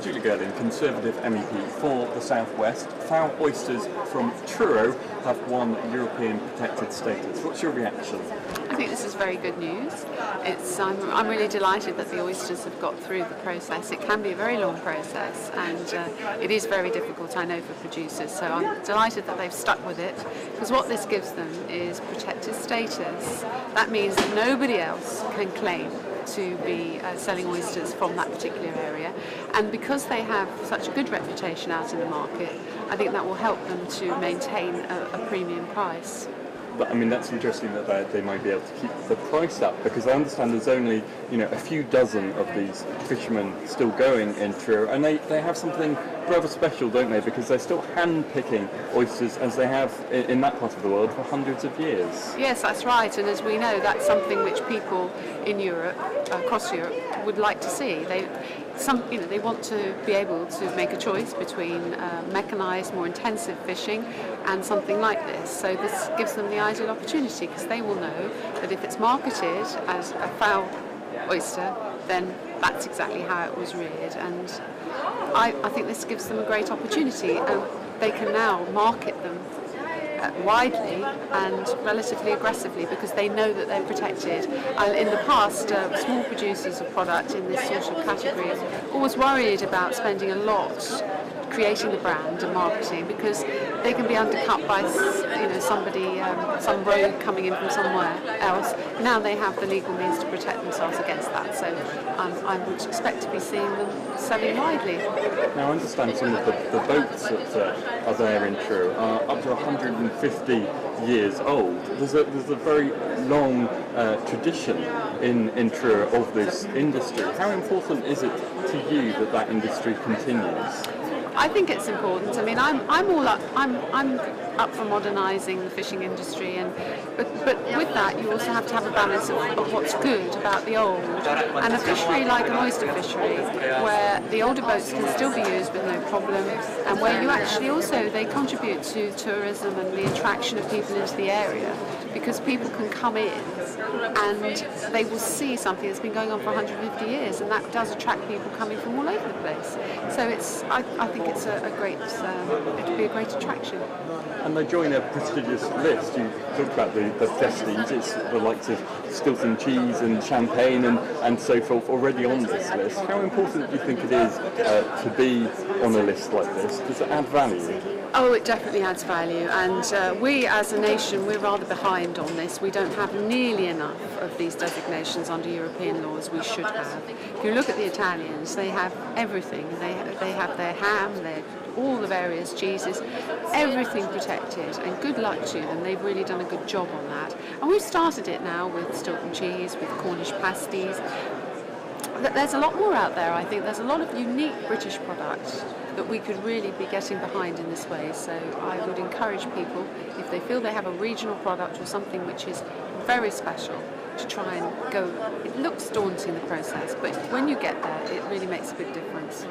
Julie Girling, Conservative MEP for the South West. Fowl oysters from Truro have won European protected status. What's your reaction? I think this is very good news. I'm really delighted that the oysters have got through the process. It can be a very long process, and it is very difficult, I know, for producers. So I'm delighted that they've stuck with it, because what this gives them is protected status. That means that nobody else can claim to be selling oysters from that particular area, and because they have such a good reputation out in the market, I think that will help them to maintain a premium price. But I mean, that's interesting that they might be able to keep the price up, because I understand there's only a few dozen of these fishermen still going in Truro, and they have something rather special, don't they? Because they're still hand-picking oysters as they have in that part of the world for hundreds of years. Yes, that's right, and as we know, that's something which people in Europe, across Europe, would like to see. They want to be able to make a choice between mechanised, more intensive fishing and something like this. So this gives them the ideal opportunity, because they will know that if it's marketed as a fowl oyster, then that's exactly how it was reared. And I think this gives them a great opportunity, and they can now market them widely and relatively aggressively, because they know that they're protected. And in the past, small producers of product in this sort of category are always worried about spending a lot creating the brand and marketing, because they can be undercut by somebody, some rogue coming in from somewhere else. Now they have the legal means to protect themselves against that, so I would expect to be seeing them selling widely. Now I understand some of the boats that are there in Truro are up to 150 years old. There's a very long tradition in Truro of this industry. How important is it to you that that industry continues? I think it's important. I mean, I'm up for modernising the fishing industry, but with that you also have to have a balance of what's good about the old. And a fishery like an oyster fishery, where the older boats can still be used with no problem, and where you actually also, they contribute to tourism and the attraction of people into the area, because people can come in and they will see something that's been going on for 150 years, and that does attract people coming from all over the place. So I think it's a great, it'll be a great attraction. And they join a prestigious list. You talked about the prestige. It's the likes of Stilton cheese and champagne and so forth already on this list. How important do you think it is to be on a list like this? Does it add value? Oh, it definitely adds value, and we as a nation, we're rather behind on this. We don't have nearly enough of these designations under European laws. We should have. If you look at the Italians, they have everything. They have their ham, all the various cheeses, everything protected, and good luck to them. They've really done a good job on that. And we've started it now with Stilton cheese, with Cornish pasties. There's a lot more out there, I think. There's a lot of unique British products that we could really be getting behind in this way. So I would encourage people, if they feel they have a regional product or something which is very special, to try and go. It looks daunting, the process, but when you get there, it really makes a big difference.